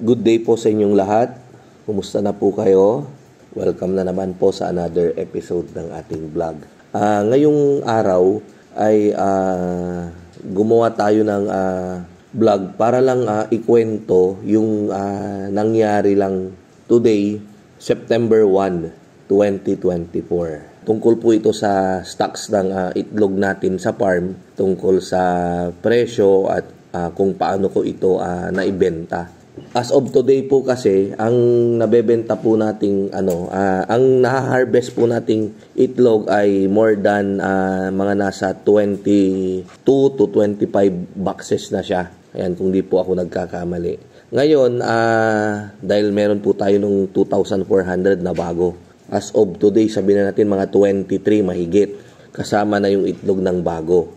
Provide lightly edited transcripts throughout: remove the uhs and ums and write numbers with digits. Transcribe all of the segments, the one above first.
Good day po sa inyong lahat. Kumusta na po kayo? Welcome na naman po sa another episode ng ating vlog. Ngayong araw ay gumawa tayo ng vlog para lang ikwento yung nangyari lang today, September 1, 2024. Tungkol po ito sa stocks ng itlog natin sa farm, tungkol sa presyo at kung paano ko ito naibenta. As of today po kasi, ang nabebenta po nating ang na-harvest po nating itlog ay more than mga nasa 22 to 25 boxes na siya. Ayan, kung di po ako nagkakamali. Ngayon, dahil meron po tayo nung 2,400 na bago. As of today, sabihin na natin mga 23 mahigit. Kasama na yung itlog ng bago.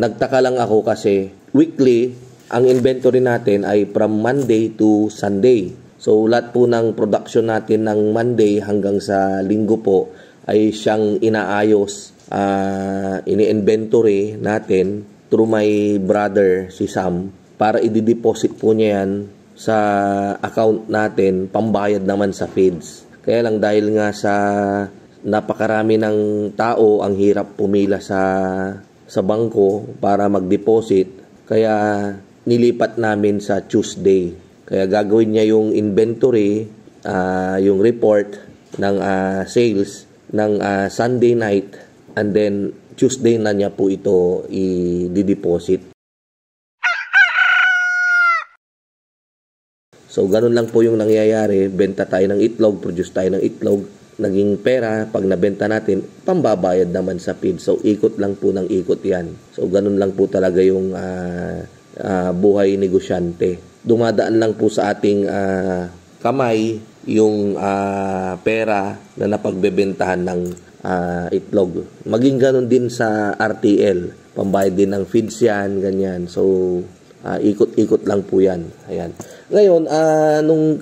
Nagtaka lang ako kasi weekly, ang inventory natin ay from Monday to Sunday. So, lahat po ng production natin ng Monday hanggang sa linggo po ay siyang inaayos, ini-inventory natin through my brother, si Sam, para i-deposit po niya yan sa account natin, pambayad naman sa feeds. Kaya lang dahil nga sa napakarami ng tao, ang hirap pumila sa bangko para mag-deposit, kaya nilipat namin sa Tuesday. Kaya gagawin niya yung inventory, yung report ng sales ng Sunday night, and then Tuesday na niya po ito i-deposit. So, ganun lang po yung nangyayari. Benta tayo ng itlog, produce tayo ng itlog, naging pera, pag nabenta natin, pambabayad naman sa feed. So, ikot lang po ng ikot yan. So, ganun lang po talaga yung buhay negosyante. Dumadaan lang po sa ating kamay yung pera na napagbebentahan ng itlog. Maging ganun din sa RTL. Pambayad din ng feeds yan, ganyan. So, ikot-ikot lang po yan. Ayan. Ngayon, nung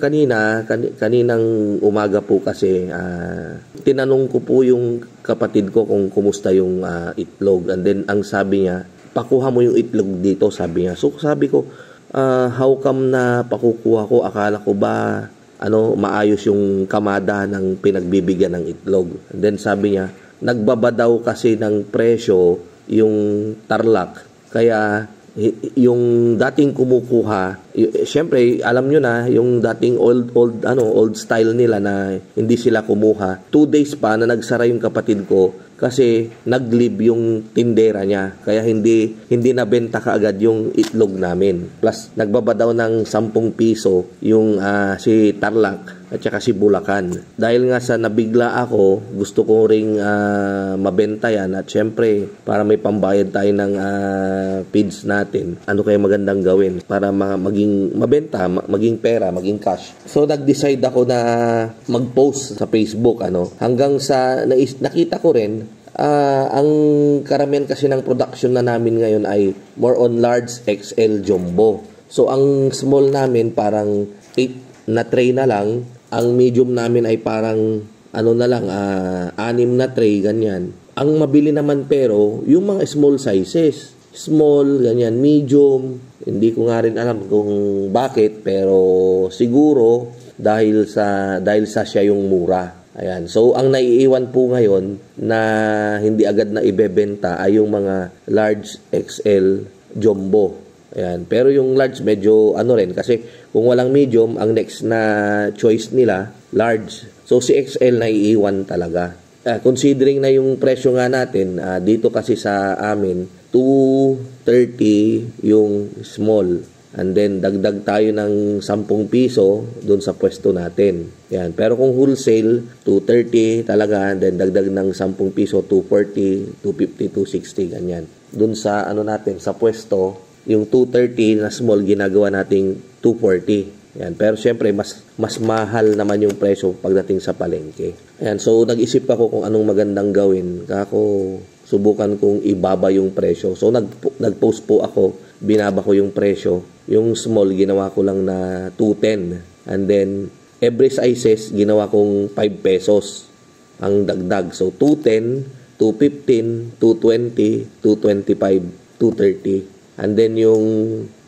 kaninang umaga po kasi, tinanong ko po yung kapatid ko kung kumusta yung itlog. And then, ang sabi niya, pakuha mo yung itlog dito, sabi niya. So, sabi ko, how come na pakukuha ko? Akala ko ba, maayos yung kamada ng pinagbibigyan ng itlog. And then, sabi niya, nagbaba daw kasi ng presyo yung Tarlac. Kaya, yung dating kumukuha, syempre alam nyo na yung dating old style nila na hindi sila kumuha. 2 days pa na nagsara yung kapatid ko kasi nag-leave yung tindera niya, kaya hindi nabenta kaagad yung itlog namin. Plus nagbaba daw ng 10 piso yung si Tarlac at saka si Bulacan. Dahil nga sa nabigla ako, gusto ko ring mabenta yan, at syempre para may pambayad tayo ng feeds natin, ano kaya magandang gawin para maging mabenta, maging pera, maging cash. So nag-decide ako na mag-post sa Facebook, hanggang sa nakita ko rin ang karamihan kasi ng production na namin ngayon ay more on large XL jumbo. So ang small namin parang 8 na tray na lang. Ang medium namin ay parang 6 na tray, ganyan. Ang mabili naman pero yung mga small sizes, small, ganyan, medium, hindi ko nga rin alam kung bakit, pero siguro dahil sa siya yung mura. Ayan. So, ang naiiwan po ngayon na hindi agad na ibebenta ay yung mga large XL jumbo. Ayan. Pero yung large medyo rin kasi kung walang medium, ang next na choice nila, large. So, si XL naiiwan talaga. Considering na yung presyo nga natin, dito kasi sa amin, 230 yung small. And then, dagdag tayo ng 10 piso doon sa pwesto natin. Yan. Pero kung wholesale, 230 talaga. And then, dagdag ng 10 piso, 240, 250, 260, ganyan. Doon sa, natin, sa pwesto, yung 230 na small, ginagawa nating 240. Yan. Pero, syempre, mas mahal naman yung presyo pagdating sa palengke. Yan. So, nag-isip ako kung anong magandang gawin. Kako, subukan kong ibaba yung presyo. So, nag-post po ako, binaba ko yung presyo. Yung small, ginawa ko lang na 210. And then, every sizes, ginawa kong 5 pesos ang dagdag. So, 210, 215, 220, 225, 230. And then, yung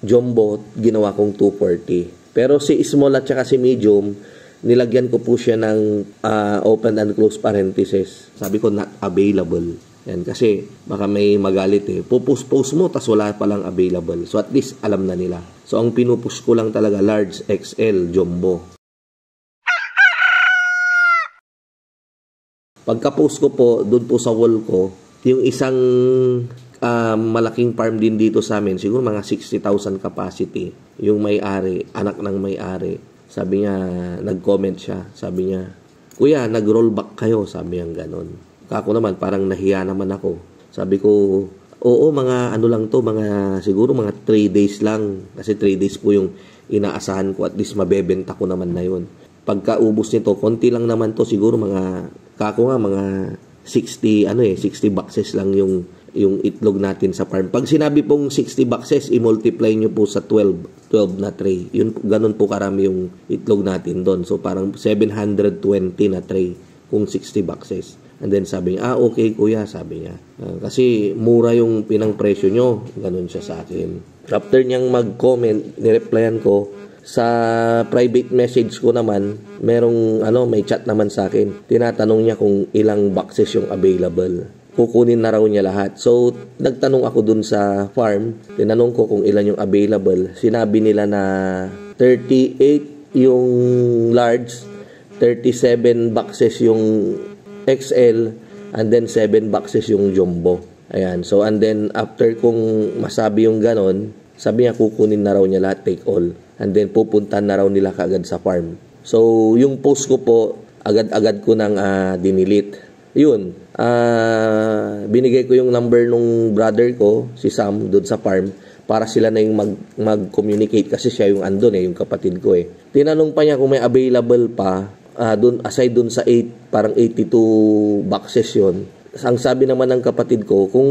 jumbo, ginawa kong 240. Pero si small at saka si medium, nilagyan ko po siya ng open and close parenthesis. Sabi ko not available. Yan, kasi baka may magalit Pupost mo, tas wala palang available. So at least alam na nila. So ang pinupush ko lang talaga, large, XL, jumbo. Pagka-post ko po, doon po sa wall ko, yung isang malaking farm din dito sa amin, siguro mga 60,000 capacity. Yung may-ari, anak ng may-ari. Sabi niya, nag-comment siya. Sabi niya, "Kuya, nag-roll back kayo." Sabi niya ganon. Kako naman, parang nahiya naman ako. Sabi ko, oo, mga ano lang to, siguro mga 3 days lang. Kasi 3 days po yung inaasahan ko, at least mabebenta ko naman na yun. Pagkaubos nito, konti lang naman to, siguro mga 60 boxes lang yung itlog natin sa farm. Pag sinabi pong 60 boxes, i-multiply nyo po sa 12 na tray. Yun, ganun po karami yung itlog natin doon. So parang 720 na tray kung 60 boxes. And then sabi niya, okay kuya, sabi niya. Kasi mura yung pinang presyo nyo. Ganun siya sa akin. After niyang mag-comment, nireplyan ko, sa private message ko naman, may chat naman sa akin. Tinatanong niya kung ilang boxes yung available. Kukunin na raw niya lahat. So, nagtanong ako dun sa farm. Tinanong ko kung ilan yung available. Sinabi nila na 38 yung large, 37 boxes yung XL, and then 7 boxes yung jumbo. Ayan. So, and then, after kung masabi yung ganon, sabi niya kukunin na raw niya lahat, take all. And then pupuntahan na raw nila kaagad sa farm. So, yung post ko po, agad-agad ko nang dinilit. Yun, binigay ko yung number nung brother ko, si Sam, doon sa farm, para sila na yung mag-communicate kasi siya yung andun yung kapatid ko Tinanong pa niya kung may available pa, aside doon sa 82 boxes yun. Ang sabi naman ng kapatid ko, kung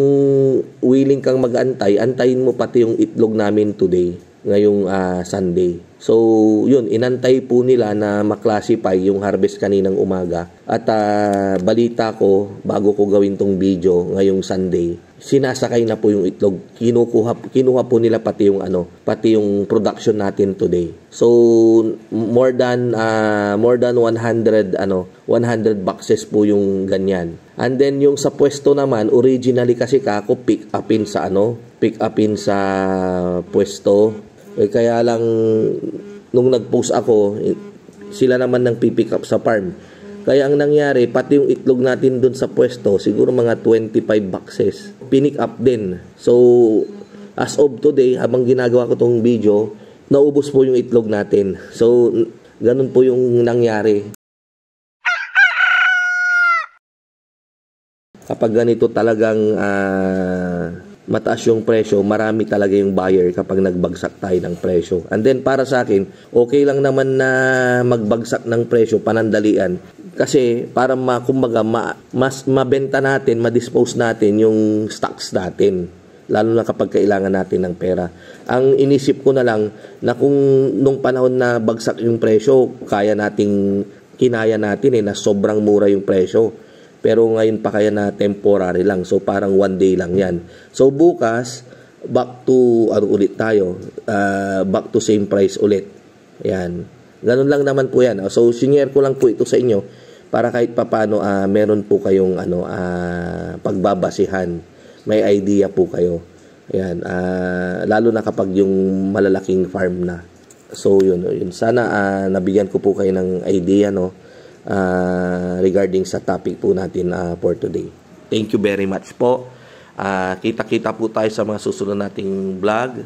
willing kang mag-antay, antayin mo pati yung itlog namin today, ngayong Sunday. So, yun, inantay po nila na maklasify yung harvest kaninang umaga. At balita ko, bago ko gawin tong video ngayong Sunday, sinasakay na po yung itlog. Kinuha po nila pati yung production natin today. So, more than 100 boxes po yung ganyan. And then yung sa pwesto naman, originally kasi kako pick upin sa pwesto. Kaya lang nung nag-post ako, sila naman nang pipick up sa farm. Kaya ang nangyari, pati yung itlog natin dun sa pwesto, siguro mga 25 boxes, pinick up din. So, as of today, habang ginagawa ko tong video, naubos po yung itlog natin. So, ganun po yung nangyari. Kapag ganito talagang mataas yung presyo, marami talaga yung buyer kapag nagbagsak tayo ng presyo. And then para sa akin, okay lang naman na magbagsak ng presyo, panandalian. Kasi para mas mabenta natin, ma-dispose natin yung stocks natin. Lalo na kapag kailangan natin ng pera. Ang inisip ko na lang na kung nung panahon na bagsak yung presyo, kinaya natin na sobrang mura yung presyo. Pero ngayon pa kaya na temporary lang. So, parang one day lang yan. So, bukas, back to same price ulit. Yan. Ganun lang naman po yan. So, sinare ko lang po ito sa inyo para kahit papano meron po kayong pagbabasihan. May idea po kayo. Yan. Lalo na kapag yung malalaking farm na. So, yun. Sana nabigyan ko po kayo ng idea, regarding sa topic po natin for today. Thank you very much po. Kita-kita po tayo sa mga susunod nating vlog.